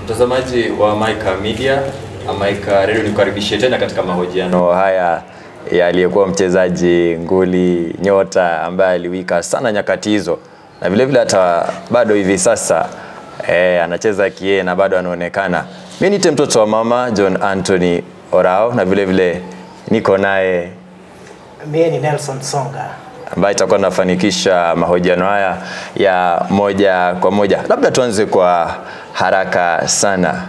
Mtazamaji wa Maika Media, Maika Radio, nikukaribishe tena katika mahojiano haya ya aliyekuwa mchezaji nguli nyota ambaye aliwika sana nyakati hizo, na vile vile hata bado hivi sasa anacheza kie na bado anaonekana. Mimi ni mtoto wa mama John Anthony Orao, na vile vile niko naye mimi ni Nelson Songa ambaye itakuwa nafanikisha mahojiano haya ya moja kwa moja. Labda tuanze kwa haraka sana.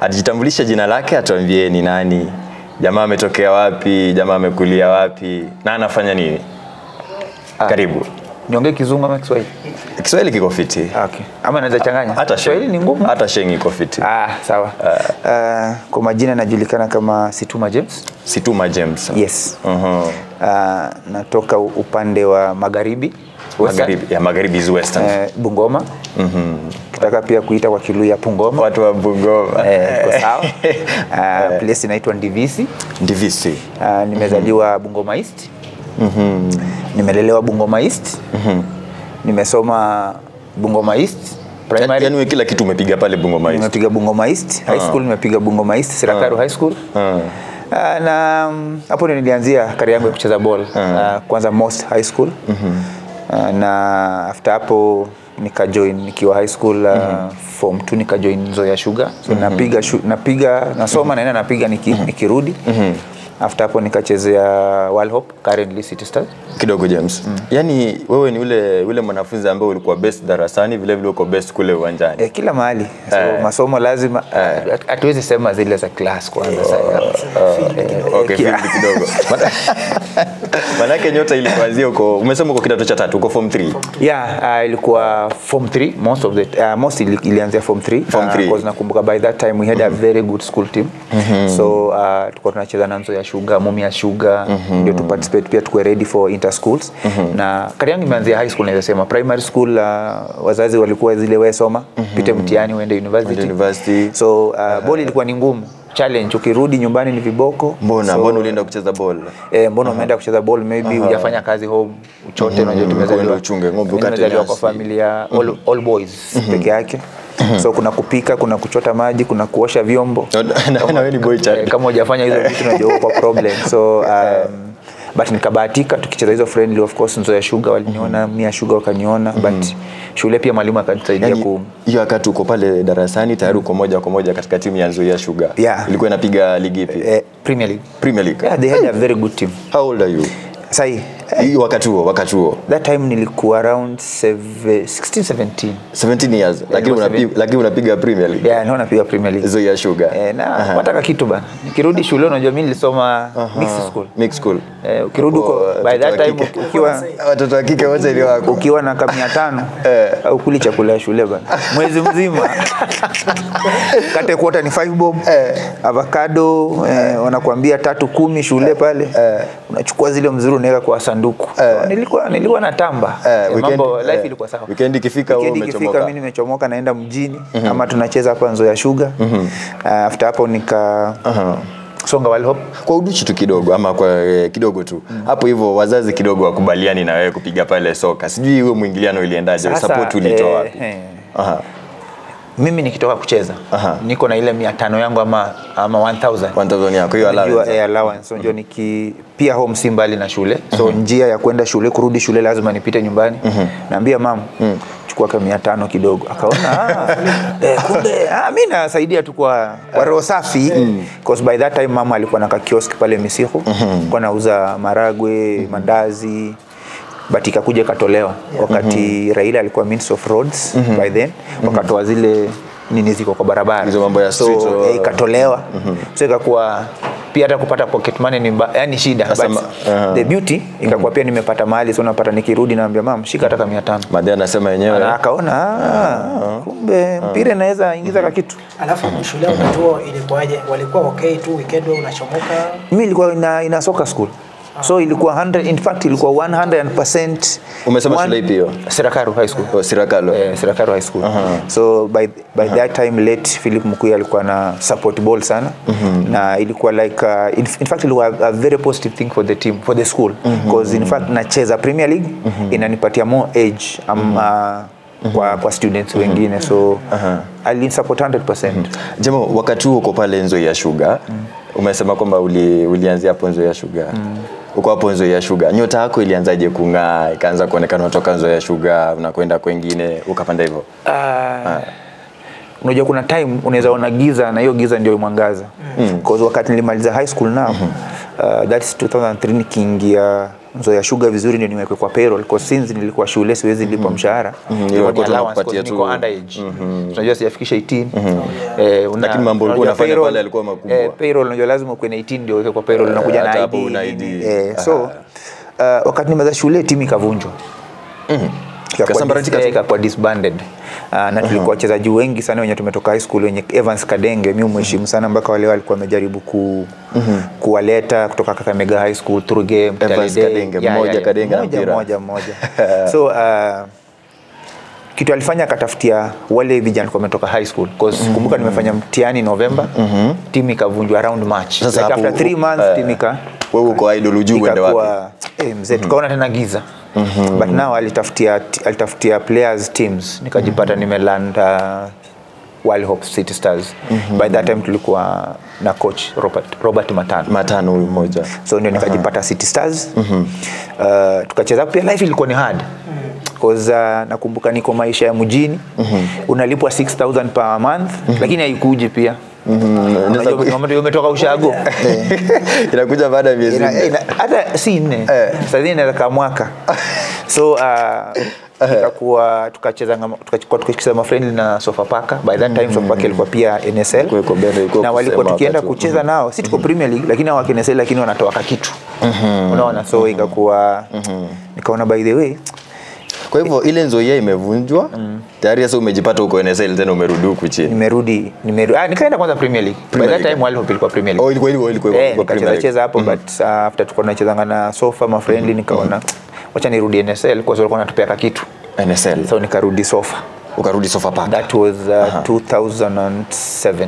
Ajitambulishe jina lake, atuambie ni nani, jamaa ametokea wapi, jamaa amekulia wapi, na anafanya nini. Karibu. Niongee Kizungu ama Kiswahili? Kiswahili kiko fiti. Okay. Ama naweza changanya? Hata Kiswahili ni ngumu. Hata Sheng iko fiti. Sawa. Kwa majina najulikana kama Situma James. Situma James. Yes. Natoka upande wa magharibi. Magharibi Western. Bungoma. Kitaka pia kuita kwa Kiluya Pungoma. Watu wa Bungoma. Kwa sawa. Place inaitwa Ndivisi. Ndivisi. Nimezaliwa Bungoma East. Nimelelewa Bungoma East. Nimesoma Bungoma East primary. Yaani kila kitu umepiga pale Bungoma East. Nimepiga Bungoma East. High school nimepiga Bungoma East, Sirakaru High School. Na hapo nilianzia career yangu ya kucheza ball. Kwanza Most High School. Na after hapo nikajoin nikiwa high school form 2 nikajoin Nzoia Sugar. So napiga nasoma na napiga nikirudi. After hapo nikachezea World Hope, currently City Stars. Kidogo James. Yaani wewe ni ule mwanafunzi ambaye ulikuwa best darasani, vile vile uko best kule uwanjani. Kila mahali. So masomo lazima hatuwezi sema zile za class kwanza sasa. Okay, kidogo. Manake nyota ilikuanzia huko, umesema uko kidato cha 3, uko form 3. Yeah, ilikuwa form 3 most ilianzia form 3 because nakumbuka by that time we had a very good school team. So tulikuwa tunacheza na Nzoia Sugar, Mumia Sugar, ndio tu participate pia tuko ready for inter schools. Na career yangu imeanzia high school, naweza sema primary school wazazi walikuwa zile wewe soma, pite mtihani uende university. So ball ilikuwa ni ngumu. Challenge, ukirudi nyumbani ni viboko. Mbona ulienda kucheza ball? Mbona umeenda kucheza ball, maybe hujafanya kazi home, uchote unajua tumezaliwa uchunge ng'ombe ukate nyasi. Kwa familia all boys peke yake. So kuna kupika, kuna kuchota maji, kuna kuosha vyombo. Na wewe ni boy child. Kama hujafanya hizo vitu unajua kwa problem. So but nikabahatika tukicheza hizo friendly, of course Nzoia Sugar waliniona, Mia Sugar wakaniona, but shule pia mwalimu akanisaidia hiyo wakati uko pale darasani tayari uko moja kwa moja katika timu ya Nzoia Sugar. Ilikuwa inapiga ligi ipi? Premier League. Yeah, they had a very good team. How old are you? Sai wakati huo that time nilikuwa around 17 years. Lakini unapiga Premier League. Yeah, napiga Premier League. Nzoia Sugar. Na wataka kitu bana. Nikirudi shule unajua mimi nilisoma mixed school. Ukirudi huko by that time ukiwa watoto wa kike wote ni wako. Ukiwa na 500 au kuli chakula ya shule bana. Mwezi mzima. Kate quarter ni 5 bob. Avocado wanakuambia 3.10 shule pale. Unachukua zile mzuri unaweka kwa sanduku. Nilikuwa natamba. Mambo life ilikuwa sawa. Weekend ikifika wewe umechomoka. Mimi nimechomoka naenda mjini ama tunacheza hapa Nzoia Sugar. After hapo songa World Hope kwa uduchi tu kidogo ama kwa kidogo tu. Hapo hivyo wazazi kidogo wakubaliani na wewe kupiga pale soka. Sijui wewe mwingiliano iliendaje? Support ulitoa wapi? Mimi nikitoka kucheza niko na ile 500 yangu ama 1000 yako hiyo allowance. So ndio pia home si mbali na shule. So njia ya kwenda shule kurudi shule lazima nipite nyumbani. Naambia mama chukua kama 500 kidogo. Akaona kumbe mimi nasaidia tu kwa roho safi because by that time mama alikuwa na kiosk pale Misiho. Alikuwa anauza maragwe, mandazi. But ikakuja katolewa wakati Raila alikuwa Minister of Roads by then. Wakatoa zile nini ziko kwa barabara. Hizo mambo ya street. So ikatolewa. So ikakuwa pia hata kupata pocket money ni yani shida. But the beauty ikakuwa pia nimepata mahali, so napata nikirudi naambia mama shika hata 500. Madhe anasema yenyewe. Akaona kumbe mpira inaweza ingiza kwa kitu. Alafu shule yao ilikuwaje? Walikuwa okay tu weekend wewe unachomoka? Mimi ilikuwa ina soccer school. So ilikuwa 100, in fact ilikuwa 100%. Umesema shule ipi hiyo? Sirakaru High School. Sirakaru High School. So by that time late Philip Mukuya alikuwa na support ball sana. Na ilikuwa like in fact ilikuwa a very positive thing for the team, for the school, because in fact nacheza Premier League inanipatia more age. kwa students wengine, so I'll support 100%. Jemo, wakati huo uko pale Nzoia Sugar, umesema kwamba ulianzia hapo Nzoia Sugar. Uko hapo Nzoia Sugar. Nyota yako ilianzaje kung'aa, ikaanza kuonekana unatoka Nzoia Sugar unakwenda kwingine ukapanda hivyo? Unajua kuna time unaweza ona giza na hiyo giza ndio mwangaza. Because wakati nilimaliza high school now, that's 2003 nikiingia Nzoia Sugar vizuri ndio niwekwe kwa payroll, because since nilikuwa shule siwezi lipa mshahara. Niko underage. Unajua sijafikisha 18. Lakini mambo ulikuwa unafanya pale yalikuwa makubwa. Payroll unajua lazima uwe na 18 ndio uwekwe kwa payroll, unakuja na ID. So wakati nimaliza shule timu ikavunjwa. Ikakuwa disbanded. Na tulikuwa wachezaji wengi sana wenye tumetoka high school, wenye Evans Kadenge mimi mheshimu sana, mpaka wale walikuwa wamejaribu kuwaleta kutoka Kakamega High School through game. Evans Kadenge mmoja. So kitu alifanya akatafutia wale vijana wametoka high school, because kumbuka nimefanya mtihani November, timu ikavunjwa around March. Like after 3 months timu wewe uko idol ujue uende wapi. Mzee tukaona tena giza. But now alitafutia players teams, nikajipata nimeland World Hope City Stars. By that time tulikuwa na coach Robert Matano huyu mmoja. So ndio nikajipata City Stars. Tukacheza pia, life ilikuwa ni hard. Because nakumbuka niko maisha ya mjini, unalipwa 6,000 per month, lakini haikuji pia. Unajua umetoka ushago. Inakuja baada ya miezi 4. Hata si 4. Sasa hivi kama mwaka. So tukacheza mafriendly na Sofapaka. By that time Sofapaka ilikuwa pia NSL. Na walikuwa tukienda kucheza nao, si tuko Premier League lakini hao NSL lakini wanatoa kitu. Unaona, so ikakuwa nikaona by the way. Kwa hivyo ile Nzoia imevunjwa, tayari sasa umejipata huko NSL tena umerudi huko chini. Nimerudi. Nikaenda kwanza Premier League. By that time World Hope ilikuwa Premier League. Ilikuwa Premier League. Cheza hapo, but after tuko tunacheza na Sofa ma friendly, nikaona wacha nirudi NSL kwa sababu walikuwa wanatupea kitu NSL. So nikarudi Sofa. Ukarudi Sofapaka. That was 2007.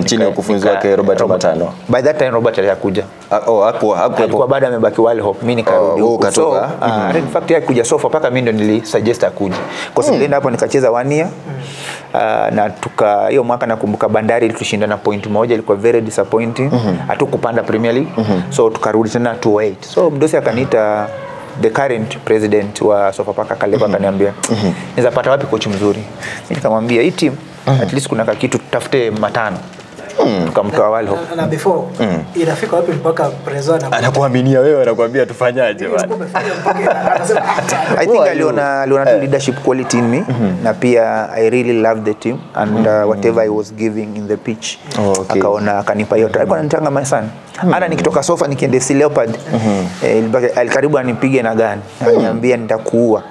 Chini ya kufunzi wake Robert Matano. By that time Robert alikuja. Hapo baada amebaki World Hope, mimi nikarudi huko. So in fact yeye kuja Sofa paka mimi ndo nilisuggest akuje. Kwa sababu nilienda hapo nikacheza 1 year. Na hiyo mwaka nakumbuka Bandari ilitushinda na point moja, ilikuwa very disappointing. Hatukupanda Premier League. So tukarudi tena 2008. So mdosi akaniita, the current president wa Sofapaka Kaleba, akaniambia naweza pata wapi coach mzuri. Mimi nikamwambia hii team at least kuna kitu tutafute Matano. Tukamtoa World Hope. Na before inafika wapi mpaka president anakuaminia wewe, anakuambia tufanyaje bwana? I think aliona leadership quality in me, na pia I really loved the team and whatever I was giving in the pitch. Akaona akanipa hiyo. Alikuwa ananitanga sana. Hata nikitoka Sofa nikienda FC Leopard, alikaribu anipige na gani. Ananiambia nitakuua.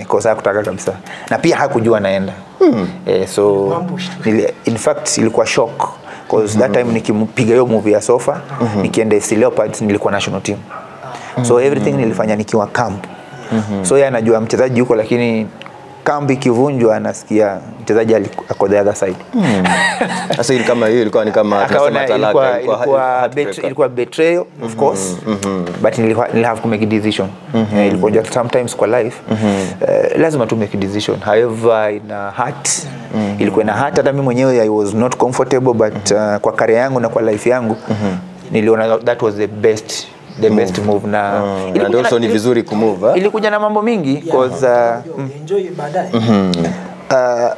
Kwa sababu kutaka kabisa. Na pia hakujua naenda. So in fact ilikuwa shock, because that time nikimpiga hiyo movie ya Sofa, nikienda FC Leopards nilikuwa national team. So everything nilifanya nikiwa camp. So yeye anajua mchezaji yuko, lakini kambi kivunjwa anasikia mchezaji ako the other side. Sasa ile kama hiyo ilikuwa ni kama tunasema talaka, ilikuwa betrayal of course, but nili have to make a decision. Ilikuwa just sometimes kwa life lazima tu make a decision, however ina heart. Ilikuwa ina heart, hata mimi mwenyewe I was not comfortable, but kwa career yangu na kwa life yangu niliona that was the best move. Na ndio ni vizuri kumove. Ilikuja na mambo mingi because enjoy baadaye.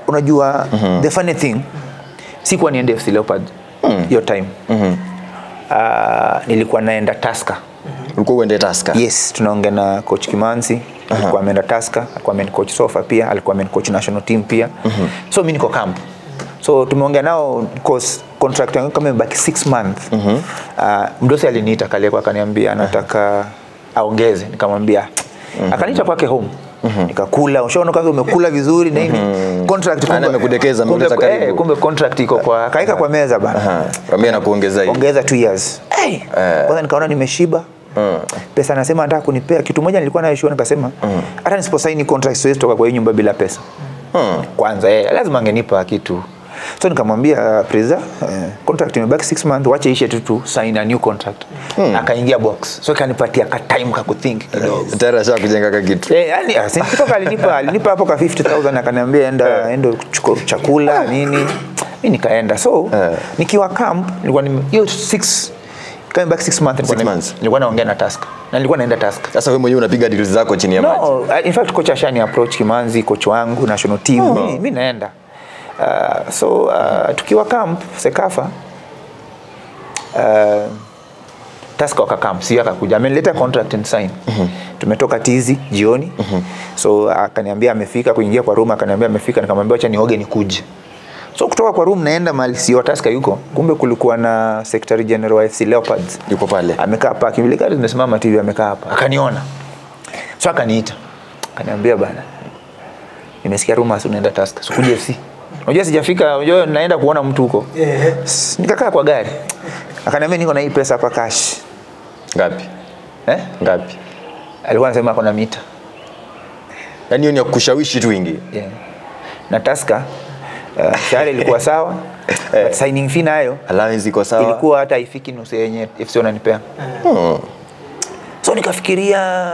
Unajua the funny thing, sikuwa niende FC Leopard hiyo time. Nilikuwa naenda Tusker. Ulikuwa uende Tusker? Yes, tunaongea na coach Kimanzi, alikuwa ameenda Tusker, alikuwa ameenda coach Sofa pia, alikuwa ameenda coach national team pia. So mimi niko camp. So tumeongea nao because contract yangu kama imebaki 6 months. Mdosi aliniita Kalekwa akaniambia anataka aongeze, nikamwambia akaniita kwake home. Nikakula, ushaona kwanza umekula vizuri na nini? Contract kumbe amekudekeza, ameleta karibu. Kumbe contract iko kwa kaika kwa meza bana. Kwambia na kuongeza hii. Ongeza 2 years. Kwanza nikaona nimeshiba. Pesa anasema anataka kunipea kitu moja, nilikuwa na issue nikasema hata nisiposaini contract siwezi toka kwa hiyo nyumba bila pesa. Kwanza lazima angenipa kitu. So nikamwambia Preza, contract imebaki 6 months, wacha ishe tu sign a new contract. Akaingia box. So kanipatia ka time ka kuthink kidogo. Tayari kujenga ka kitu. Yani kutoka alinipa hapo ka 50,000 akaniambia enda kuchukua chakula nini. Mimi nikaenda. So nikiwa camp nilikuwa hiyo 6 kama back 6 months nilikuwa naongea na Tusker na nilikuwa naenda Tusker. Sasa wewe mwenyewe unapiga deals zako chini ya maji? No, in fact coach ashani approach Kimanzi, coach wangu national team, mimi naenda. Tukiwa camp Sekafa Tusker waka camp, sio akakuja. Amenileta contract and sign. Tumetoka tizi jioni. So akaniambia amefika, kuingia kwa room akaniambia amefika, nikamwambia acha nioge nikuje. So kutoka kwa room naenda mali sio Tusker yuko. Kumbe kulikuwa na Secretary General wa FC Leopards. Yuko pale. Amekaa hapa vile gari zimesimama TV amekaa hapa. Akaniona. So akaniita. Akaniambia bana. Nimesikia rumors unaenda Tusker. So kuja FC. Unajua sijafika, unajua naenda kuona mtu huko. Nikakaa kwa gari. Akaniambia niko na hii pesa hapa cash. Ngapi? Ngapi? Alikuwa anasema ako na mita. Yaani hiyo ni kushawishi tu ingi. Na Tusker share ilikuwa sawa. But signing fee nayo allowance iko sawa. Ilikuwa hata ifiki nusu yenye FC wananipea. So nikafikiria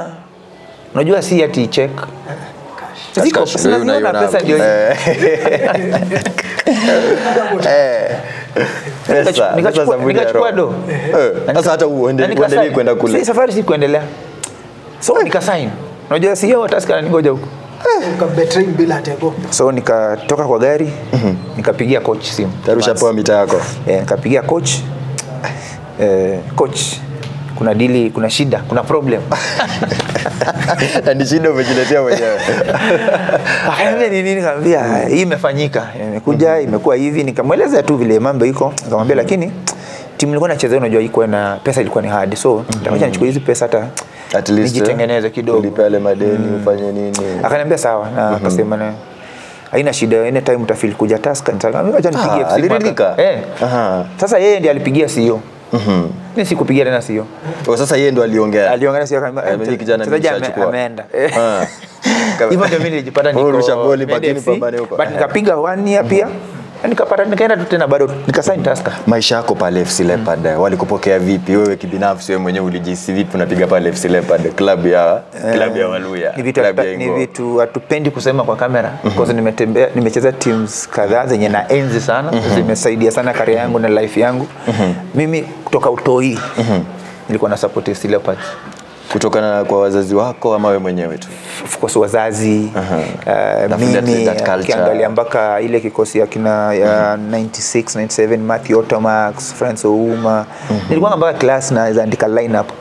unajua si ati check. Sasa unaona pesa ndio nikachukua do. Sasa hata uendelee kwenda kule. Safari si kuendelea. So nikasign. Unajua si hiyo Tusker aningoja huko. Ukabetray bila atego. So nikatoka kwa gari, nikapigia coach simu. Tarusha poa mita yako. Nikapigia coach. Coach, kuna deal, kuna shida, kuna problem. Ni shida umejiletea mwenyewe. Akaambia nini? Nikamwambia hii imefanyika. Imekuja, imekuwa hivi, nikamweleza tu vile mambo iko. Nikamwambia lakini timu ilikuwa inacheza unajua iko na pesa ilikuwa ni hard. So nitakuja nichukue hizi pesa hata at least nijitengeneze kidogo. Ulipe ile madeni ufanye nini. Akaniambia sawa na akasema na haina shida, anytime utafeel kuja Tusker. Nikamwambia acha nipigie simu. Aliridhika. Sasa yeye ndiye alipigia CEO. Mimi sikupigia tena CEO. Sasa yeye ndo aliongea. Aliongea CEO akamwambia kijana nimeshachukua. Ameenda. Hivyo ndio mimi nilijipata niko rusha boli bakini pambane huko. But nikapiga 1 year pia. Nikapata nikaenda tu tena bado nikasign Tusker. Maisha yako pale FC Leopard walikupokea vipi? Wewe kibinafsi wewe mwenyewe ulijisi vipi unapiga pale FC Leopard, club ya Waluya? Ni vitu hatupendi kusema kwa kamera because nimecheza teams kadhaa zenye na enzi sana, zimesaidia sana career yangu na life yangu. Mimi kutoka utoi nilikuwa na support FC Leopard. Kutokana kwa wazazi wako ama wewe mwenyewe tu? Of course wazazi, mimi kiangalia mpaka ile kikosi ya kina ya 96, 97, Matthew Otomax, Francis Ouma. Nilikuwa mpaka class na andika lineup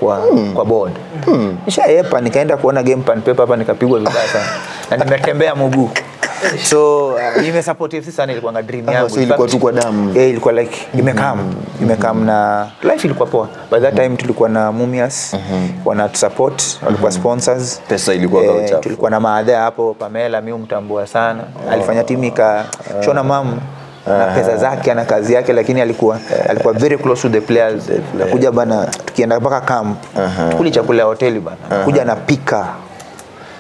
kwa board. Nishaepa nikaenda kuona game pan paper hapa nikapigwa vibaya sana. Na nimetembea mguu. So nimesupport FC sana, ilikuwa na dream yangu. So ilikuwa tu kwa damu. Ilikuwa like imekam na life ilikuwa poa. By that time tulikuwa na Mumias wana support, walikuwa sponsors. Pesa ilikuwa kwa uchafu. Tulikuwa na maadha hapo, Pamela mimi mtambua sana. Alifanya timu ikashona mamu na pesa zake na kazi yake, lakini alikuwa very close to the players. Nakuja bana tukienda mpaka camp. Tukuli chakula ya hoteli bana. Kuja na pika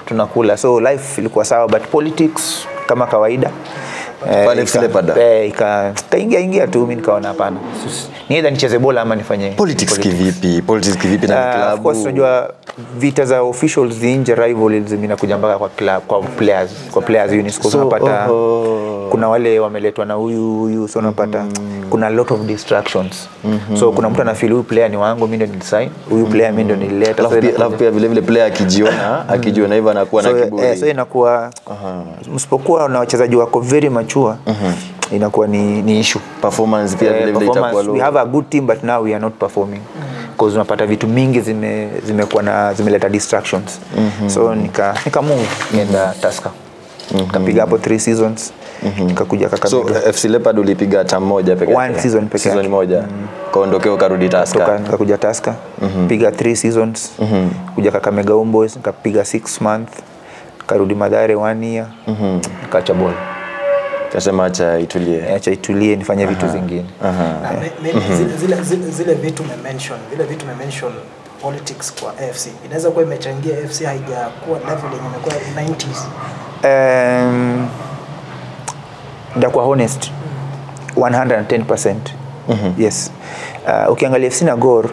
tunakula. So life ilikuwa sawa, but politics kama kawaida pale FC Leopard kaingia tu. Mimi nikaona hapana, ni either nicheze bola ama nifanye politics kivipi na club. Of course unajua vita za officials nje, rivalries zinakuja mpaka kwa club, kwa players UNESCO. So unapata kuna wale wameletwa na huyu so unapata kuna a lot of distractions. So kuna mtu anafeel huyu player ni wangu, mimi ndo nilisign huyu player, mimi ndo nilileta. Alafu pia vile player akijiona hivyo anakuwa na kiburi. So inakuwa msipokuwa na wachezaji wako very mature, inakuwa ni issue. Performance pia vile itakuwa low. We have a good team but now we are not performing because unapata vitu mingi zimekuwa na zimeleta distractions. So nika move nienda Tusker. Nikapiga hapo 3 seasons. Nikakuja Kakamega. So FC Leopard ulipiga term moja pekee yake. 1 season pekee yake. Season moja. Kaondokea ukarudi Tusker. Nikakuja Tusker. Piga 3 seasons. Kuja Kakamega Homeboys nikapiga 6 months. Karudi Mathare 1 year. Nikaacha bola. Kasema acha itulie nifanye vitu zingine. Zile vitu mention politics kwa AFC inaweza kuwa imechangia AFC haijakuwa level yenye imekuwa 90s. Ndio kwa honest 110%. Yes. Ukiangalia FC na Gor,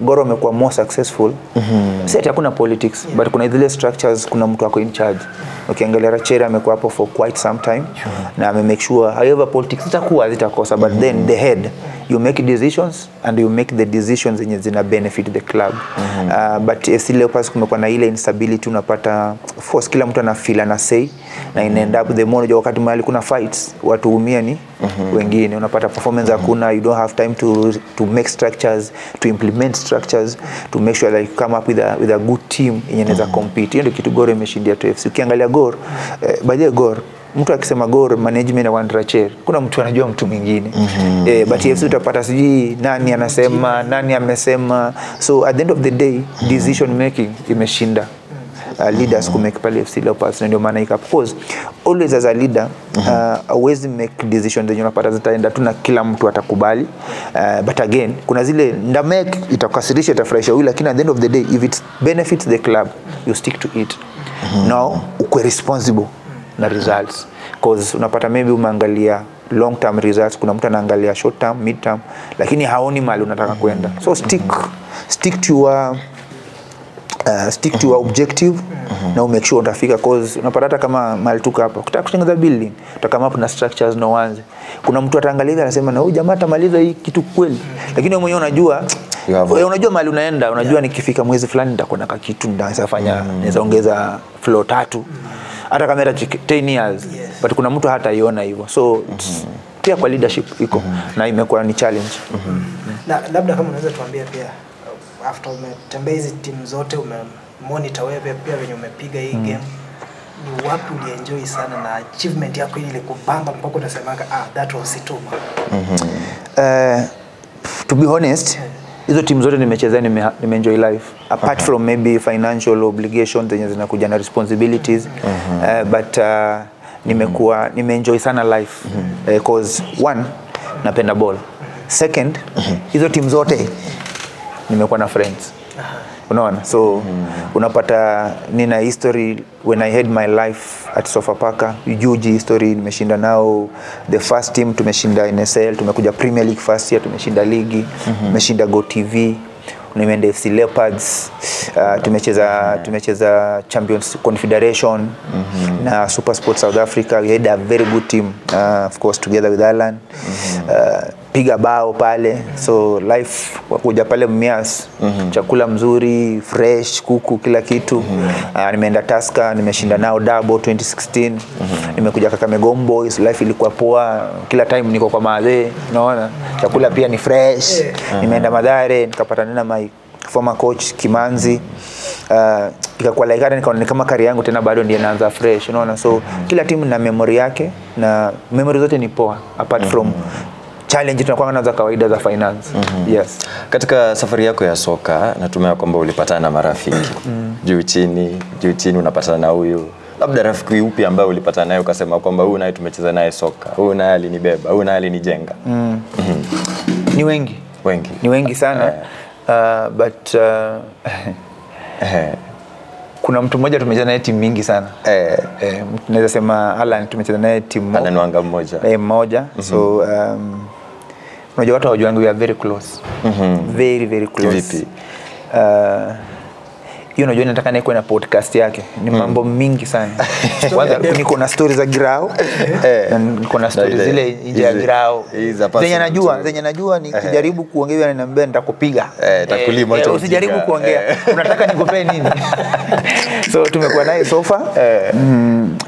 Gor wamekuwa more successful. Si ati hakuna politics, but kuna zile structures, kuna mtu wako in charge. Ukiangalia Rachera amekuwa hapo for quite some time na ame make sure however politics zitakosa, but then the head, you make decisions and you make the decisions zenye zina benefit the club. But FC Leopards kumekuwa na ile instability, unapata force kila mtu ana feel ana say na inaenda up the more wakati mahali kuna fights watu umia ni wengine, unapata performance hakuna, you don't have time to make structures, to implement structures, to make sure that you come up with a good team yenye inaweza compete. Hiyo ndio kitu Gor imeshindia tu FC. Ukiangalia Gor, by the way Gor, mtu akisema Gor management ya Wandracher, kuna mtu anajua mtu mwingine. But FC utapata siji nani anasema, nani amesema. So at the end of the day, decision making imeshinda leaders ku make pale FC Leopards, ndio maana because always as a leader always make decisions zenye unapata zitaenda tu na kila mtu atakubali. But again kuna zile nda make itakasirisha, itafurahisha wewe, lakini at the end of the day if it benefits the club you stick to it. Now uko responsible na results, because unapata maybe umeangalia long term results, kuna mtu anaangalia short term, mid term, lakini haoni mali unataka kwenda. So stick to your objective na make sure utafika, because unapata hata kama mali tuko hapa ukitaka kutengeneza building utakama hapo na structures na uanze, kuna mtu ataangalia anasema na huyu jamaa atamaliza hii kitu kweli, lakini wewe mwenyewe unajua mali unaenda, unajua nikifika mwezi fulani nitakuwa na kitu ndaweza fanya, naweza ongeza floor 3 hata kama era 10 years, but kuna mtu hata iona hivyo. So pia kwa leadership iko na imekuwa ni challenge. Na labda kama unaweza tuambia pia after umetembea hizi timu zote, umemonitor wewe pia venye umepiga hii game, ni wapi ulienjoy sana na achievement yako ile kubamba mpaka unasema that was it over? To be honest, hizo timu zote nimecheza nimeenjoy life, apart from maybe financial obligations zenye zinakuja na responsibilities. But nimeenjoy sana life, because one, napenda ball. Second, hizo timu zote nimekuwa na friends. Unaona, so unapata nina history when I had my life at Sofapaka, huge history. Nimeshinda nao the first team, tumeshinda NSL, tumekuja Premier League first year, tumeshinda ligi, tumeshinda Go TV, nimeenda FC Leopards, tumecheza Champions Confederation na Super Sport South Africa. We had a very good team, of course together with Alan. Piga bao pale, so life wakuja pale Mumias, chakula mzuri, fresh, kuku, kila kitu. Nimeenda Tusker, nimeshinda nao double 2016. Nimekuja Kakamega Boys, life ilikuwa poa, kila time niko kwa mazee, unaona, chakula pia ni fresh. Nimeenda Mathare, nikapata na my former coach Kimanzi. Ikakuwa like nikaona kama career yangu tena bado ndiye naanza fresh, unaona. So kila timu na memory yake, na memory zote ni poa, apart from challenge tunakuwa nazo kawaida za finance. Yes. Katika safari yako ya soka natumai kwamba ulipatana na marafiki. Juu chini unapatana na huyu. Labda rafiki upi ambaye ulipatana naye ukasema kwamba huyu naye tumecheza naye soka, huyu naye alinibeba, huyu naye alinijenga? Ni wengi sana. But kuna mtu mmoja tumecheza naye timu mingi sana. Tunaweza sema Alan, tumecheza naye timu moja. Alan Wanga mmoja. So unajua watu hawajui we are very close. Very very close. Vipi? Hiyo unajua nataka naye na podcast yake. Ni mambo mingi sana. Kwanza niko na stories za Grau. Na niko na stories zile nje ya Grau. Zenye najua ni kujaribu kuongea na niambia nitakupiga. Takulima hicho. Usijaribu kuongea. Unataka nikupee nini? So tumekuwa naye Sofa.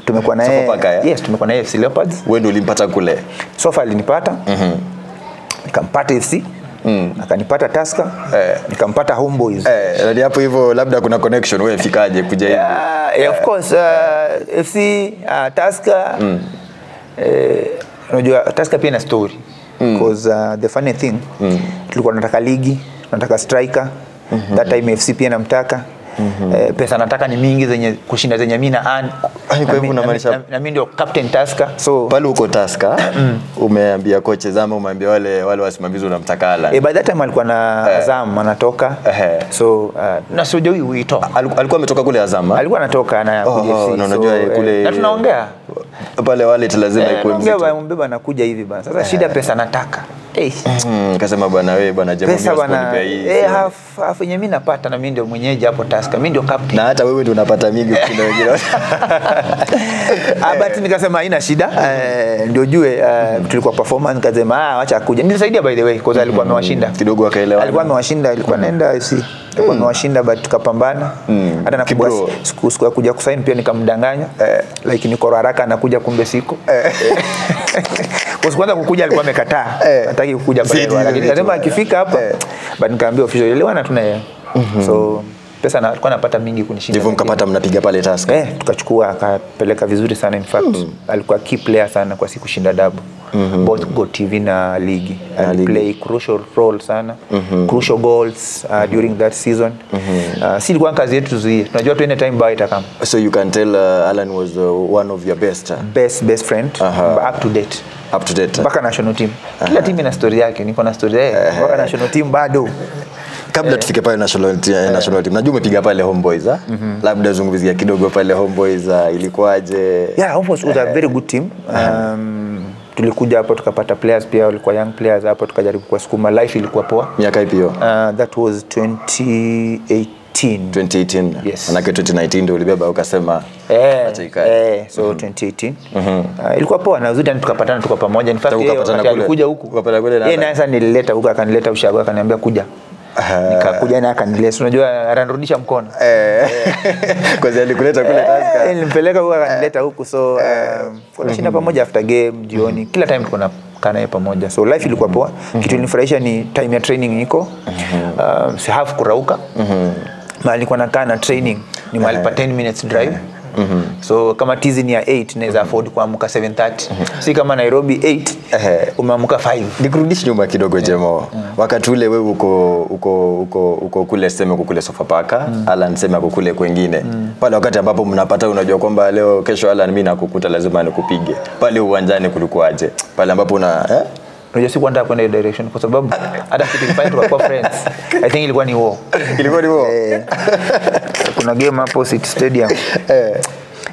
Tumekuwa naye. Yes, tumekuwa naye FC Leopards. Wewe ndio ulimpata kule. Sofa alinipata. Nikampata FC. Akanipata Tusker, nikampata Homeboys. Ndio hapo hivyo labda kuna connection, wewe fikaje kuja hivi? Of course FC Tusker, unajua Tusker pia na story, because the funny thing, tulikuwa tunataka ligi, tunataka striker. That time FC pia namtaka. Pesa nataka ni mingi zenye kushinda zenye mimi na Kwa hivyo unamaanisha na mimi ndio captain Tusker. So pale uko Tusker, umeambia coaches ama umeambia wale wasimamizi unamtaka Alan. By that time alikuwa na Azam anatoka. So na sio huyu Wito. Alikuwa ametoka kule Azam. Alikuwa anatoka na kuja FC. Na unajua kule na tunaongea pale wale lazima ikuwe mzito. Ongea mbeba anakuja hivi bana. Sasa shida pesa nataka. Kasema bwana wewe bwana jamaa pesa bana half yenye mimi napata na mimi ndio mwenyeji hapo Tusker. Mimi ndio captain. Na hata wewe ndio unapata mingi kushinda wengine. But nikasema haina shida. Ndio jue tulikuwa performance nikasema acha akuja. Nilisaidia by the way because alikuwa amewashinda. Kidogo akaelewa. Alikuwa amewashinda, alikuwa anaenda FC. Alikuwa amewashinda but tukapambana. Hata nakumbuka siku ya kuja kusign pia nikamdanganya. Like niko haraka anakuja kumbe siko. Kwa kwanza kukuja alikuwa amekataa. Hataki kukuja pale. Lakini akasema akifika hapa but nikaambia official elewana tuna yeye. So pesa alikuwa anapata mingi kunishinda. Ndivyo mkapata mnapiga pale Tusker. Tukachukua akapeleka vizuri sana in fact. Alikuwa key player sana kwa siku shinda double. Both Go TV na ligi. Play crucial role sana. Crucial goals during that season. Si ilikuwa kazi yetu tuzuie. Tunajua tu anytime by itakam. So you can tell Alan was one of your best friend up to date. Up to date. Mpaka national team. Kila team ina story yake, niko na story yake. Mpaka national team bado. Kabla tufike pale national team. Najua umepiga pale Homeboys labda zungumzia kidogo pale Homeboys ilikuwaje? Yeah, Homeboys was a very good team. Tulikuja hapo tukapata players pia walikuwa young players hapo tukajaribu kuwasukuma. Life ilikuwa poa. Miaka ipi hiyo? That was 2018. Yes. Manake 2019 ndio ulibeba ukasema acha ikae. So 2018. Ilikuwa poa na uzuri tukapatana tuko pamoja. In fact alikuja huku. Ukapata kule na yeye sasa nilileta huko akanileta ushago akaniambia kuja. Nikakuja na akanileta. Unajua anarudisha mkono. Kwa sababu alikuleta kule Tusker. Nilimpeleka huko akanileta huku so tunashinda pamoja after game jioni. Kila time tuko na kana pamoja. So life ilikuwa poa. Kitu ilinifurahisha ni time ya training iko. Si half kurauka. Mahali nilikuwa nakaa na training ni mahali pa 10 minutes drive. So kama tizi ni ya 8 naweza afford kuamka 7:30. Si kama Nairobi 8 umeamka 5. Nikurudishe nyuma kidogo Jemo. Wakati ule wewe uko kule sema uko kule Sofapaka, Alan sema uko kule kwingine. Pale wakati ambapo mnapata unajua kwamba leo kesho Alan mimi nakukuta lazima nikupige. Pale uwanjani kulikuwaje? Pale ambapo unajua siku nataka kwenda direction kwa sababu hata tukifanya tukakuwa friends. I think ilikuwa ni war. Ilikuwa ni war. Kuna game hapo City Stadium.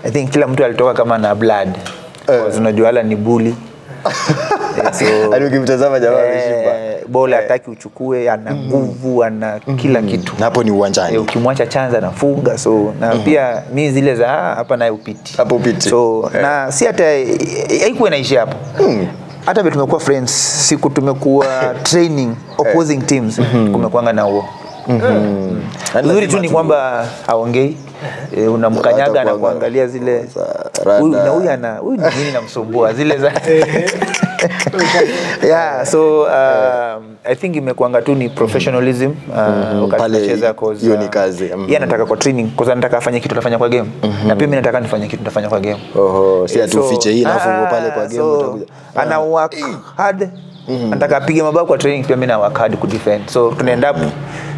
I think kila mtu alitoka kama na blood. Unajua Alan ni bully. So ukimtazama jamaa ameshiba. Bola hataki uchukue, ana nguvu, ana kila kitu. Na hapo ni uwanjani. Ukimwacha chanza anafunga. So na pia mimi zile za hapa naye upiti. Hapo upiti. So na si hata haikuwa inaishia hapo. Hata vile tumekuwa friends, siku tumekuwa training opposing teams, kumekuanga na huo. Nzuri tu ni kwamba haongei, unamkanyaga na kuangalia zile huyu na huyu ni nini namsumbua zile za yeah, so I think imekuanga tu ni professionalism ukacheza cause hiyo ni kazi. Yeye anataka kwa training cause anataka afanye kitu atafanya kwa game. Na pia mimi nataka nifanye kitu nitafanya kwa game. Si atufiche hii alafu pale kwa game utakuja. Ana work hard. Anataka apige mabao kwa training pia mimi na work hard ku defend. So tunaenda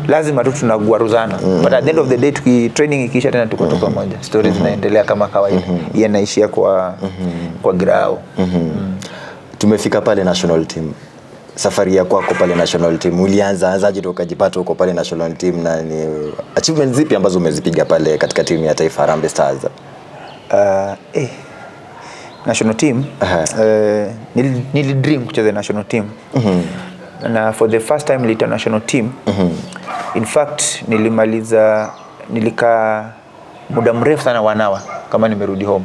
lazima tu tunagwaruzana. But at the end of the day training ikiisha tena tuko pamoja. Stories zinaendelea kama kawaida. Yeye anaishia kwa grao. Tumefika pale national team. Safari ya kwako pale national team ulianzaje toka ukajipata huko pale national team na ni achievements zipi ambazo umezipiga pale katika timu ya taifa Harambee Stars? National team nili dream kucheza national team. Na for the first time nilita national team. In fact nilikaa muda mrefu sana wanawa kama nimerudi home.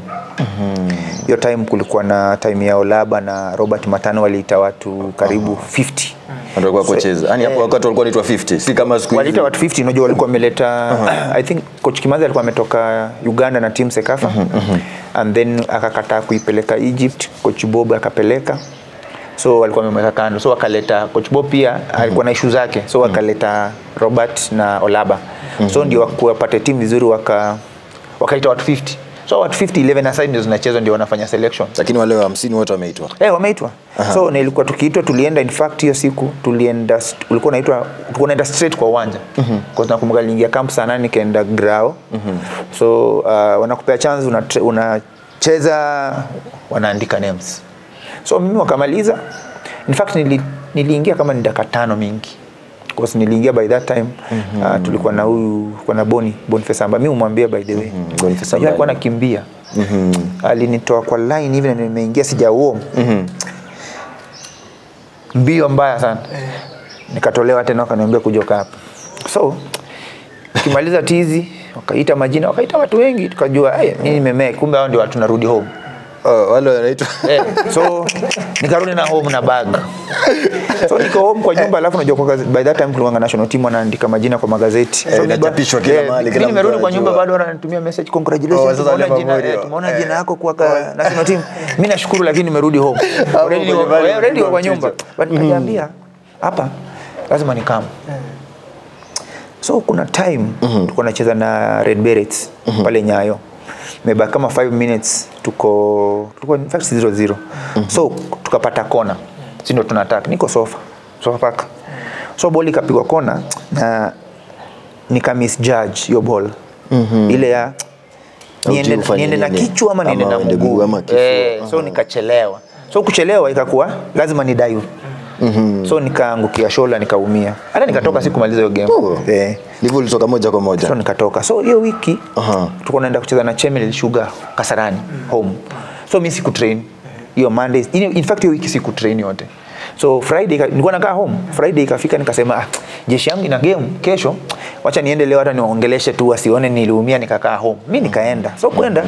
Hiyo time kulikuwa na time ya Olaba na Robert Matano waliita watu karibu 50. Ndio kwa kucheza. Yaani hapo wakati walikuwa wanaitwa 50. Si kama siku hizi. Waliita watu 50 unajua walikuwa wameleta I think coach Kimanzi alikuwa ametoka Uganda na team Sekafa. And then akakataa kuipeleka Egypt, coach Bob akapeleka. So walikuwa wamemweka kando. So wakaleta coach Bob pia alikuwa na issue zake. So wakaleta Robert na Olaba. So ndio wapate team vizuri wakaita watu 50. So at 50-11 aside ndio zinachezwa ndio wanafanya selection. Lakini wale 50 wote wameitwa. Wameitwa. So na ilikuwa tukiitwa tulienda, in fact hiyo siku tulienda, ulikuwa unaitwa tunaenda straight kwa uwanja. Kwa nakumbuka niliingia camp saa 8 nikaenda grao. So wanakupea chance unacheza, wanaandika names. So mimi wakamaliza. In fact niliingia kama ni dakika 5 mingi. Because niliingia by that time tulikuwa na huyu kuna Boniface Amba. Mimi umwambia by the way. Boniface Amba alikuwa anakimbia. Alinitoa kwa line hivi na nimeingia sijauom. Mbio mbaya sana. Nikatolewa tena wakaniambia kujoka hapa. So kimaliza tizi wakaita majina, wakaita watu wengi, tukajua nini nimemea, kumbe hao ndio watu narudi home. Wale wanaitwa. So nikarudi na home na bag. So niko home kwa nyumba, alafu unajua kwa by that time kulikuwa national team wanaandika majina kwa magazeti. So inachapishwa kila mahali. Mimi nimerudi kwa nyumba bado wananitumia message, congratulations, tumeona jina yako kwa national team. Mimi nashukuru, lakini nimerudi home. Already kwa nyumba. But nikaambia hapa lazima nikam. So kuna time tulikuwa tunacheza na Red Berets pale Nyayo. Meba kama 5 minutes tulikuwa in fact 0-0. So tukapata kona. Sisi ndio tunataka. Niko sofa park. So ball ikapigwa kona na nika misjudge hiyo ball. Ile ya niende na kichwa ama niende na mguu. So nikachelewa. So kuchelewa ikakuwa lazima ni dive. So nikaangukia shoulder nikaumia. Hata nikatoka sikumaliza hiyo game. Ndivyo ulitoka moja kwa moja. So nikatoka. So hiyo wiki tulikuwa naenda kucheza na Chemelil Sugar Kasarani home. So mimi sikutrain. Hiyo Monday, in fact hiyo wiki sikutrain yote. So Friday nilikuwa nakaa home. Friday ikafika nikasema jeshi yangu ina game kesho. Wacha niende leo hata niongeleshe tu asione niliumia nikakaa home. Mimi nikaenda. So kwenda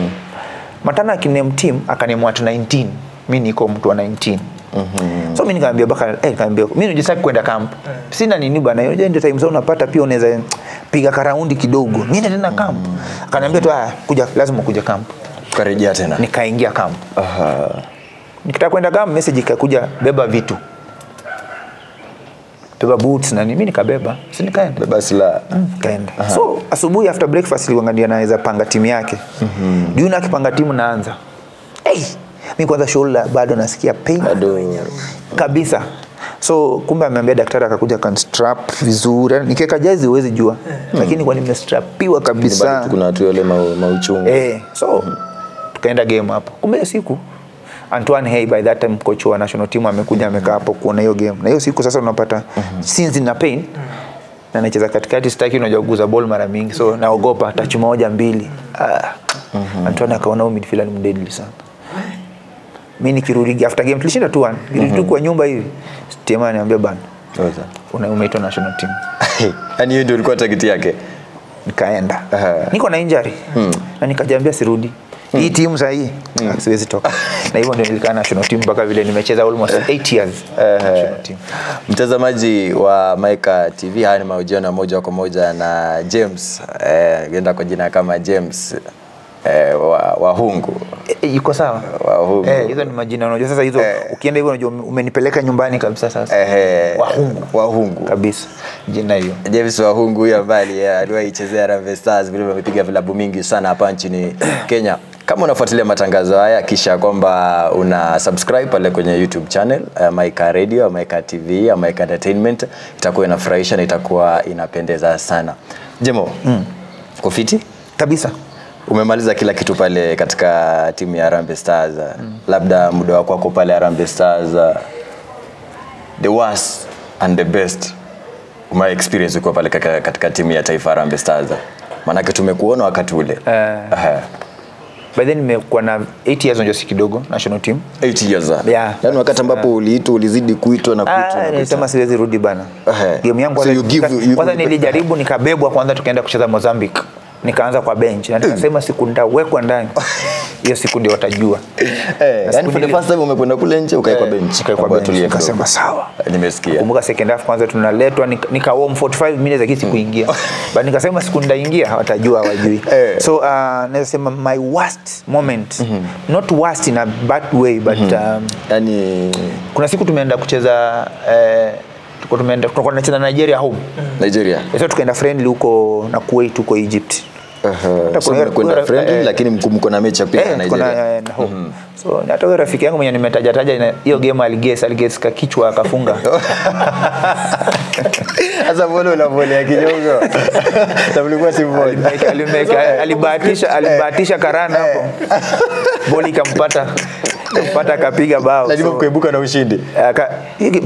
Matana akinem team akanemwa tu 19. Mimi niko mtu wa 19. So mimi nikamwambia Bakari, nikamwambia mimi najisaki kwenda camp. Sina nini bana, hiyo ndio time zao unapata pia unaweza piga karaundi kidogo. Niende tena camp. Akaniambia tu kuja, lazima kuja camp. Ukarejea tena. Nikaingia camp. Nikitaka kwenda camp, message ikakuja, beba vitu. Beba boots na mimi nikabeba. Si nikaenda. Beba silaha. Kaenda. So asubuhi after breakfast niliangalia anaweza panga timu yake. Juu na kipanga timu naanza. Mimi kwanza shoulder bado nasikia pain kabisa. So kumbe ameambia daktari akakuja kan strap vizuri. Nikiweka jazi huwezi jua. Lakini kwa nimestrapiwa kabisa. Kuna watu wale mauchungu. So tukaenda game hapo. Kumbe siku Antoine Hey by that time coach wa national team amekuja amekaa hapo kuona hiyo game. Na hiyo siku sasa unapata since ina pain na nacheza katikati, sitaki unajua kuguza ball mara mingi. So naogopa touch moja mbili. Antoine akaona huyu midfielder ni deadly sana. Mimi nikirudi after game tulishinda 2-1. Nilirudi kwa nyumba hivi. Tiama ananiambia bana. Umeitwa national team. Yaani hiyo ndio ilikuwa target yake. Nikaenda. Niko na injury. Na nikajiambia sirudi. Hii timu sasa hii siwezi toka. Na hivyo ndio nilikaa national team mpaka vile nimecheza almost 8 years national team. Mtazamaji wa Maika TV, haya ni mahojiano moja kwa moja na James. Genda kwa jina kama James Wahungu. Yuko sawa? Wahungu. Hizo ni majina unajua sasa hizo ukienda hivyo unajua umenipeleka nyumbani kabisa sasa. Wahungu kabisa. Jina hiyo. James Wahungu huyo ambaye aliwahi chezea Harambee Stars, vile amepiga vilabu mingi sana hapa nchini Kenya. Kama unafuatilia matangazo haya kisha kwamba una subscribe pale kwenye YouTube channel Maika Radio, Maika TV, Maika Entertainment, itakuwa inafurahisha na itakuwa inapendeza sana. Jemo, kufiti? Kabisa. Umemaliza kila kitu pale katika timu ya Harambee Stars. Labda muda wako pale Harambee Stars, the worst and the best my experience uko pale katika timu ya taifa Harambee Stars. Maana tumekuona wakati ule. By then nimekuwa na 8 years ndio si kidogo national team. 8 years. Yeah. Yaani wakati ambapo uliitwa ulizidi kuitwa na kuitwa. Nilisema siwezi rudi bana. Game yangu kwanza nilijaribu nikabebwa kwanza tukaenda kucheza Mozambique. Nikaanza kwa bench na nikasema siku ndawekwa ndani. Hiyo siku ndio watajua. Yaani for the first time umekwenda kule nje ukaekwa bench. Nikasema sawa. Nimesikia. Kumbuka second half kwanza tunaletwa nika warm 45 minutes lakini sikuingia. But nikasema siku ndaingia watajua hawajui. So nasema my worst moment. Not worst in a bad way but yani kuna siku tumeenda kucheza tulikuwa tunacheza Nigeria home. Nigeria. Sasa tukaenda friendly huko na Kuwait huko Egypt. So mnakwenda friendly lakini mko na mechi pia na Nigeria. So hata wewe rafiki yangu mwenye nimetaja hiyo game aliges kichwa akafunga. Sasa bolo la vole ya kidogo. Tabulikuwa timu moja. Alibahatisha karana hapo. Boli ikampata akapiga bao. Lazima kuibuka na ushindi.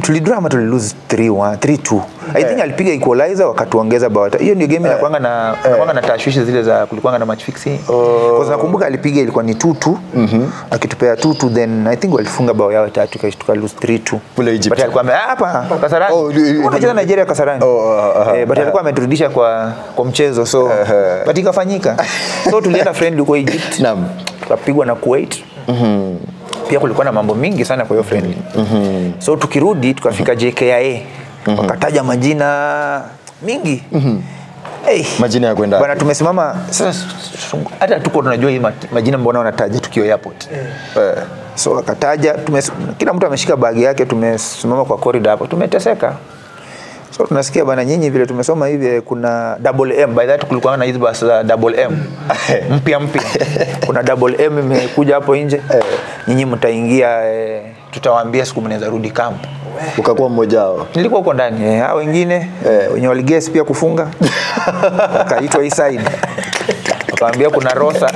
Tulidrama tulilose 3-1, 3-2. I think alipiga equalizer wakatuongeza bao. Hiyo ndio game inakuanga na tashwishi zile za kulikuanga na match fixing. Kwa sababu nakumbuka alipiga ilikuwa ni 2-2. Akitupea 2-2 then I think walifunga bao yao tatu tuka lose 3-2. Kule Egypt. But alikuwa hapa Kasarani. Unacheza Nigeria Kasarani. But alikuwa ameturudisha kwa mchezo so but ikafanyika. So tulienda friendly kwa Egypt. Naam. Tukapigwa na Kuwait. Pia kulikuwa na mambo mingi sana kwa hiyo friendly. So tukirudi tukafika JKIA. Wakataja majina mingi. Hey, majina ya kwenda. Bwana tumesimama sasa hata tuko tunajua hii majina mbona wanataja tukio airport. So wakataja kila mtu ameshika bagi yake tumesimama kwa corridor hapo tumeteseka. So tunasikia bana nyinyi vile tumesoma hivi kuna double M by that kulikuwa na hizo basi za double M mpya kuna double M imekuja hapo nje nyinyi mtaingia tutawaambia siku mnaweza rudi camp. Ukakuwa mmoja wao. Nilikuwa huko ndani hao wengine wenye waligesi pia kufunga wakaitwa inside wakaambiwa kuna rosa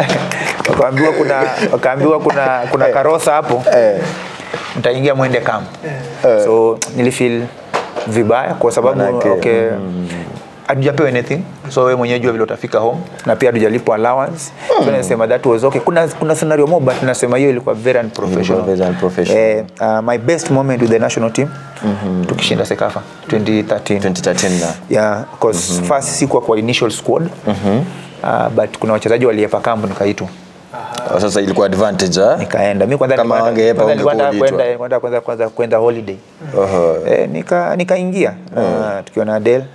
wakaambiwa kuna karosa hapo mtaingia muende camp. So nilifeel vibaya kwa sababu hatujapewa anything so wewe mwenyewe jua vile utafika home na pia hatujalipwa allowance. So nasema that was okay. Kuna scenario moja but nasema hiyo ilikuwa very unprofessional. My best moment with the national team tukishinda Sekafa 2013 na yeah because first sikuwa kwa initial squad but kuna wachezaji waliepa camp nikaitwa. Sasa ilikuwa advantage nikaenda mimi kwanza kama wangeepa kwenda holiday. Nikaingia tukiwa na Adele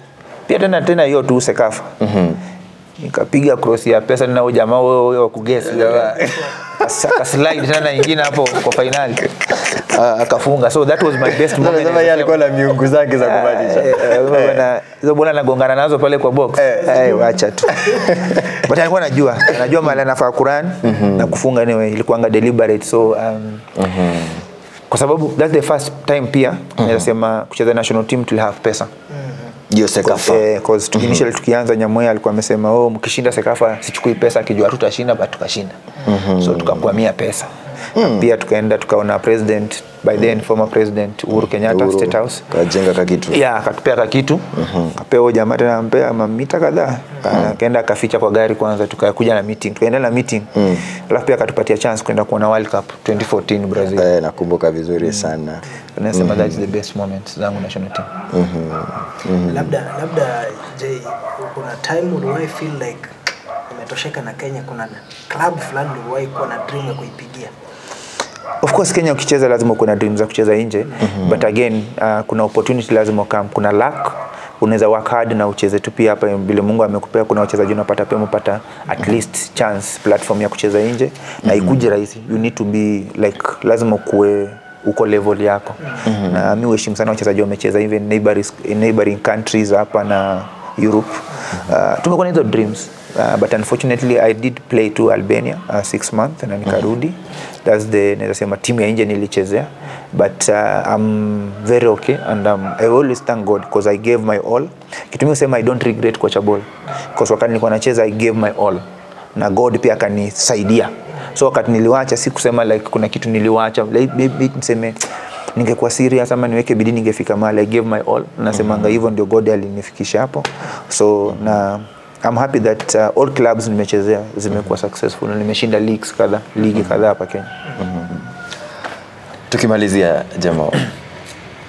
pia tena hiyo tu Sekafa. Nikapiga cross ya pesa na huyo jamaa huyo kugesi saka slide tena nyingine hapo kwa finali akafunga. So that was my best moment. Sasa yeye alikuwa na miungu zake za kubadilisha. Bwana hizo bola nagongana nazo pale kwa box. Acha tu. But alikuwa anajua mali anafaa Quran na kufunga anyway ilikuwa deliberate so kwa sababu that's the first time pia nasema kucheza national team to have pesa. Hiyo Sekafa. Because initially tukianza Nyamoya alikuwa amesema mkishinda Sekafa sichukui pesa akijua tutashinda but tukashinda. So tukakwamia pesa. Pia tukaenda tukaona president by then former president Uhuru Kenyatta State House kajenga kakitu. Akatupea kakitu. Kapewa jamaa tena ampea mamita kadhaa. Kaenda akaficha kwa gari kwanza tukakuja na meeting. Tukaenda na meeting. Alafu pia akatupatia chance kwenda kuona World Cup 2014 Brazil. Nakumbuka vizuri sana. Nasema that is the best moment zangu national team. Labda Jay kuna time uliwahi feel like umetosheka na Kenya kuna club fulani uliwahi kuwa na dream ya kuipigia? Of course Kenya ukicheza lazima kuna dreams za kucheza nje but again kuna opportunity lazima come kuna luck unaweza work hard na ucheze tu pia hapa bila Mungu amekupea kuna wachezaji unapata pia mpata at least chance platform ya kucheza nje na ikuje rahisi you need to be like lazima kuwe uko level yako na mimi heshima sana wachezaji wamecheza even neighboring countries hapa na Europe tumekuwa na hizo dreams but unfortunately I did play to Albania 6 months na nikarudi that's the nasema team ya nje nilichezea but I'm very okay and I always thank God because I gave my all. Kitu mimi sema I don't regret kocha ball because wakati nilikuwa nacheza I gave my all na God pia akanisaidia. So wakati niliwacha si kusema like kuna kitu niliwacha maybe niseme ningekuwa serious ama niweke bidii ningefika mahali I gave my all. Nasemanga hivyo ndio God alinifikisha hapo. So na I'm happy that all clubs nimechezea zimekuwa successful na nimeshinda ligi kadhaa hapa Kenya. Tukimalizia Jamo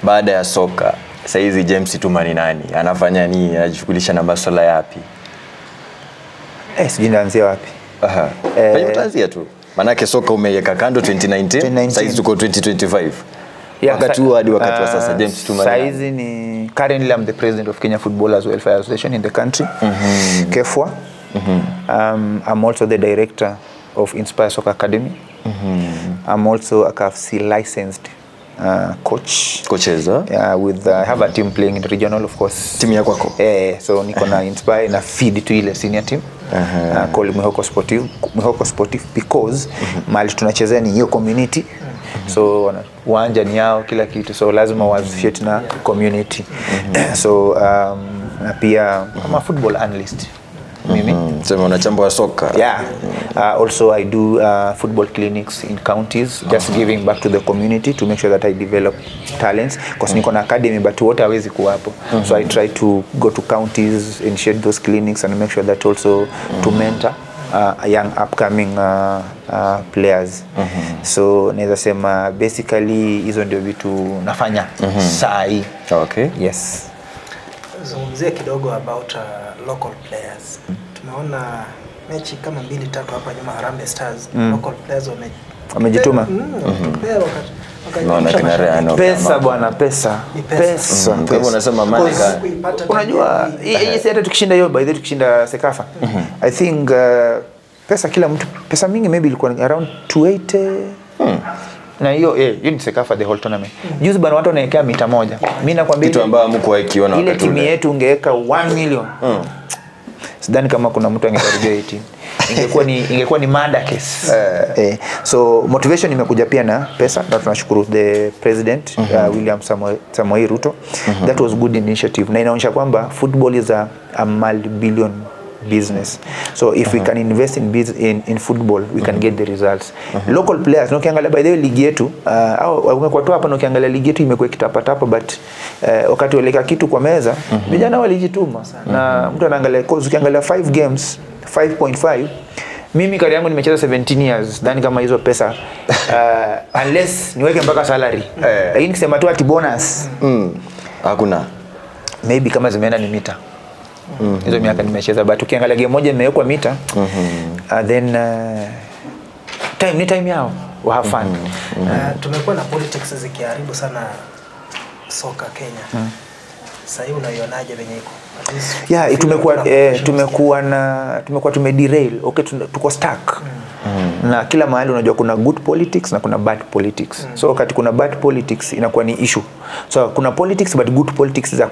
baada ya soka sasa hizi James Tuma ni nani? Anafanya nini? Anajishughulisha na masuala yapi? Sijui naanzia wapi. Tutaanzia tu. Manake soka umeiweka kando 2019, sasa hizi tuko 2025. Wakati huo hadi wakati wa sasa James Tuma. Sasa hizi ni currently I'm the president of Kenya Footballers Welfare Association in the country. KEFWA. I'm also the director of Inspire Soccer Academy. I'm also a KFC licensed coaches with I have a team playing in regional, of course. Timu yako kwako? So niko na inspire na feed to ile senior team called Mwihoko Sportive because mali tunachezea ni hiyo community. So uwanja ni yao kila kitu, so lazima wafiate na community. So na pia I'm a football analyst. Mimi sema unachambua soka. Also I do football clinics in counties, just giving back to the community to make sure that I develop talents, because niko na academy but wote hawezi kuwa hapo. So I try to go to counties, initiate those clinics and make sure that also to mentor young upcoming players. So naweza sema basically hizo ndio vitu nafanya saa hii. Okay. Yes. Zungumzia kidogo about local players. Tumeona mechi kama 2-3 hapa nyuma Harambee Stars, local players wamejituma. Pesa bwana, pesa. Kwa hivyo unasema Malika, unajua hii hata tukishinda hiyo, by the way tukishinda Sekafa, I think pesa kila mtu, pesa mingi maybe ilikuwa around 280. Na hiyo ni Sekafa the whole tournament. Juzi bwana watu wanaekea mita moja. Mimi nakwambia kitu ambayo mko ikiona ile timu yetu ungeweka 1 million. Sidhani kama kuna mtu angekaribia 18. Ingekuwa ni murder case. So motivation imekuja pia na pesa, na tunashukuru the president William Samoei Ruto. That was good initiative. Na inaonyesha kwamba football is a multi-billion business. So if we can invest in football, we can get the results. Local players, ukiangalia by the way ligi yetu, kwa tu hapa ukiangalia ligi yetu imekuwa kitapa but wakati waleka kitu kwa meza, vijana walijituma. Na mtu anaangalia cause ukiangalia 5 games, 5.5, mimi kari yangu nimecheza 17 years, dhani kama hizo pesa unless niweke mpaka salary. Lakini kusema tu ati bonus hakuna. Maybe kama zimeenda ni mita. Hizo miaka nimecheza, but ukiangalia game moja imewekwa mita, then time yao wa have fun. Tumekuwa na politics zikiharibu sana soka Kenya. Sasa hivi unaionaje venye iko? Tumekuwa tumederail. Okay, tuko stuck. Na kila mahali unajua kuna good politics na kuna bad politics. So wakati kuna bad politics inakuwa ni issue. So kuna politics but good politics za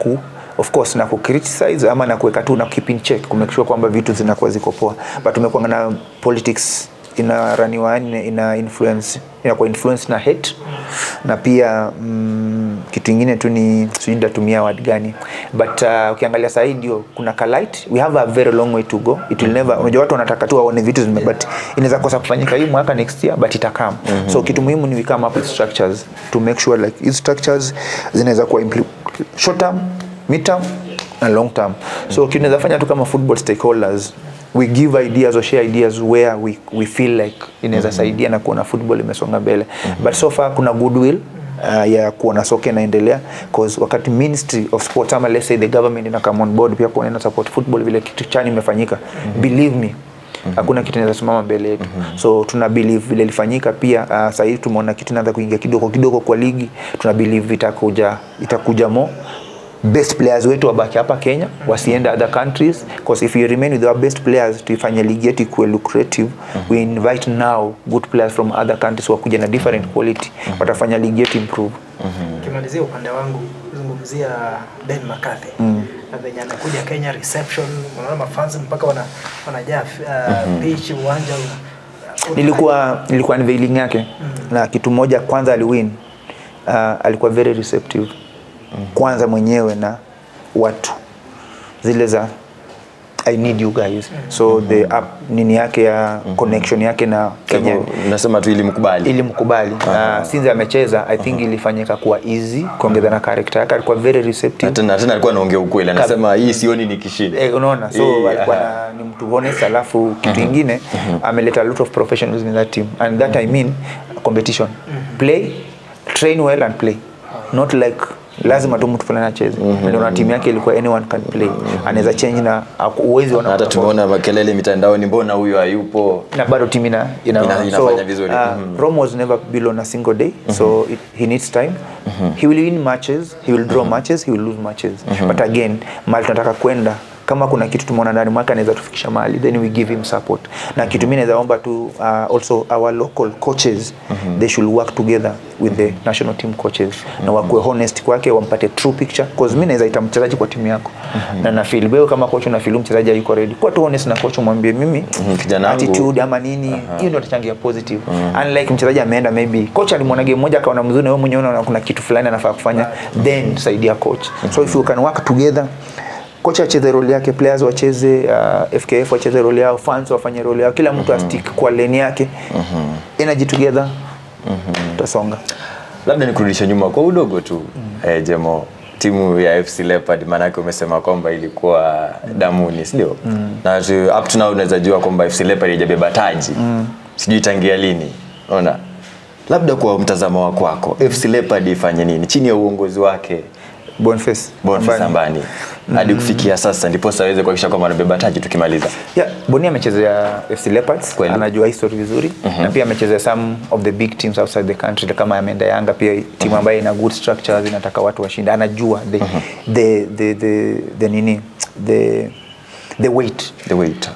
of course na criticize ama na kuweka tu na keep in check, kumake sure kwamba vitu zinakuwa ziko poa. But tumekuwa na politics inaraniwa, ina influence na hate. Na pia kitu kingine tu ni sijui ndatumia word gani, but ukiangalia sasa ndio kuna light. We have a very long way to go. It will never, unajua watu wanataka tu waone vitu but inaweza kosa kufanyika hii mwaka next year, but itakam. So kitu muhimu ni we come up with structures to make sure like these structures zinaweza kuwa short term, mid term and long term. So tunaweza fanya tu kama football stakeholders, we give ideas or share ideas where we feel like inaweza saidia na kuona football imesonga mbele. But so far kuna goodwill ya kuona soka inaendelea, because wakati Ministry of Sport ama let's say the government ina come on board pia kuona support football vile kitu chani imefanyika, believe me hakuna kitu inaweza simama mbele yetu. So tuna believe vile ilifanyika pia sasa hivi tumeona kitu inaanza kuingia kidogo kwa ligi. Tuna believe itakuja more best players wetu wabaki hapa Kenya, wasiende other countries, because if you remain with our best players tuifanye ligi yetu ikuwe lucrative. We invite now good players from other countries wakuja na different quality, watafanya ligi yetu improve. Kimalizia upande wangu, zungumzia Ben McCarthy. Na venye anakuja Kenya reception, unaona mafans mpaka wanajaa pitch uwanja. Ilikuwa unveiling yake. Na kitu moja kwanza aliwin, alikuwa very receptive. Kwanza mwenyewe na watu zile za I need you guys. So the nini yake ya connection yake na Kenya, nasema tu ilimkubali. Since amecheza I think ilifanyika kuwa easy, kuongeza na character yake, alikuwa very receptive. Tena alikuwa anaongea ukweli, anasema hii sioni nikishinda. Unaona, so alikuwa ni mtu honest. Alafu kitu kingine ameleta a lot of professionals in that team, and that I mean competition. Play, train well and play. Not like lazima tu mtu fulani acheze. Ndio na timu yake ilikuwa anyone can play. Anaweza change na uwezo wana. Hata tumeona makelele mitandaoni, mbona huyu hayupo? Na bado timu inafanya vizuri. Rome was never built on a single day. So he needs time. He will win matches, he will draw matches, he will lose matches. But again, mali tunataka kwenda kama kuna kitu tumeona ndani mwake anaweza tufikisha mahali, then we give him support. Na kitu mimi naweza omba tu also our local coaches they should work together with the national team coaches na wakuwe honest kwake, wampate true picture, because mimi naweza ita mchezaji kwa timu yako na feel wewe kama coach na feel mchezaji yuko ready, kwa tu honest na coach mwambie mimi kijana wangu attitude ama nini, hiyo ndio itachangia positive. Unlike mchezaji ameenda maybe coach alimwona game moja akaona mzuri na wewe mwenyewe unaona kuna kitu fulani anafaa kufanya, then saidia coach. So if you can work together, coach acheze role yake, players wacheze, FKF wacheze role yao, fans wafanye role yao, kila mtu astick kwa lane yake, energy together, tutasonga. Labda nikurudishe nyuma kwa udogo tu, Jemo, timu ya FC Leopard, manake umesema kwamba ilikuwa damuni, sio? Na up to now unaweza jua kwamba FC Leopard haijabeba taji. Sijui tangia lini. Unaona? Labda kwa mtazamo wako wako, FC Leopard ifanye nini chini ya uongozi wake Boniface Ambani hadi kufikia sasa ndipo saweze kuhakikisha kwamba anabeba taji tukimaliza? Boni amechezea FC Leopards, anajua history vizuri, na pia amechezea some of the big teams outside the country kama ameenda Yanga, pia timu ambayo ina good structures, inataka watu washinde, anajua the weight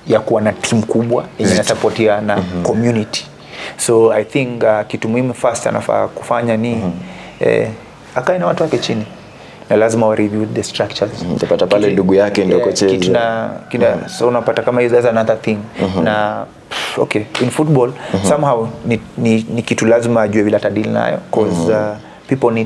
ya kuwa na timu kubwa yenye inasupportia na community. So I think kitu muhimu first anafaa kufanya ni akae na watu wake chini, na lazima wa review the structures. Utapata pale ndugu yake ndio kocheza. So unapata kama hiyo, that's another thing. Na okay, in football somehow ni kitu lazima ajue vile atadili nayo, because people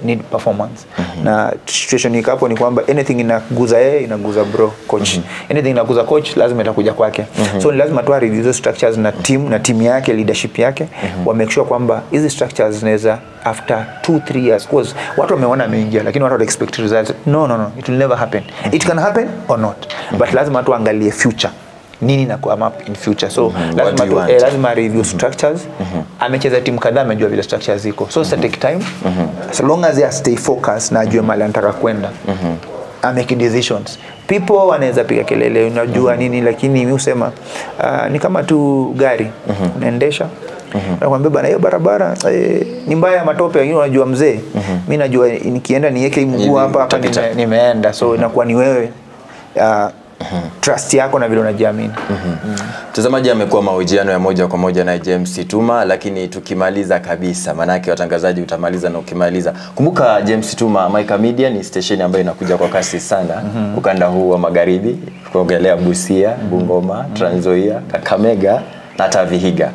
need performance. Na situation ikapo ni kwamba anything inaguza yeye inaguza coach. Anything inaguza coach lazima itakuja kwake. So ni lazima tu review those structures na team yake, leadership yake, wa make sure kwamba hizi structures zinaweza after 2-3 years, because watu wameona ameingia lakini watu expect results. No, it will never happen. It can happen or not, but lazima tu angalie future, nini na come up in future. So lazima review structures. Amecheza timu kadhaa, amejua vile structures ziko, so take time, as long as they stay focused na ajue mahali anataka kwenda, make decisions. People wanaweza piga kelele unajua nini, lakini mimi husema ni kama tu gari unaendesha, nakwambia bana hiyo barabara ni mbaya, matope, wengine unajua mzee, mimi najua nikienda niweke mguu hapa nimeenda. So inakuwa ni wewe trust yako na vile unajiamini. Mtazamaji, amekuwa mahojiano ya moja kwa moja na James Situma, lakini tukimaliza kabisa, manake watangazaji utamaliza na ukimaliza, kumbuka James Situma, Maika Media ni station ambayo inakuja kwa kasi sana ukanda huu wa magharibi, kuongelea Busia, Bungoma, Trans Nzoia, Kakamega na hata Vihiga.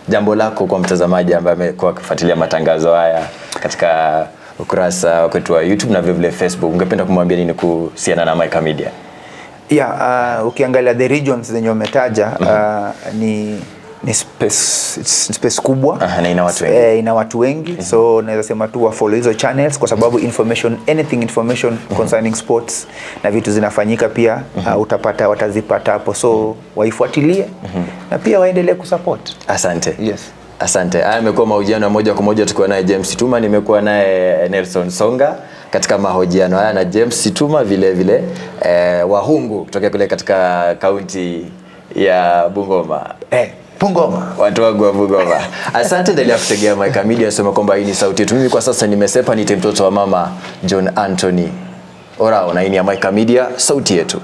Jambo lako kwa mtazamaji ambaye amekuwa akifuatilia matangazo haya katika ukurasa wetu wa YouTube na vile Facebook, ungependa kumwambia nini kuhusiana na Maika Media? Ukiangalia the regions zenye umetaja, ni space kubwa, na ina watu wengi. So naweza sema tu wa follow hizo channels, kwa sababu anything information concerning sports na vitu zinafanyika pia watazipata hapo, so waifuatilie na pia waendelee kusupport. Asante. Yes. Asante. Haya amekuwa mahojiano moja kwa moja tukiwa naye James Situma, nimekuwa naye Nelson Songa katika mahojiano haya na James Situma vile Wahungu kutoka kule katika kaunti ya Bungoma. Bungoma. Watu wangu wa Bungoma. Asante, endelea kutegea Maika Media, nasema kwamba hii ni sauti yetu. Mimi kwa sasa nimesepa, ni mtoto wa mama John Anthony Orao, na hii ni Maika Media, sauti yetu.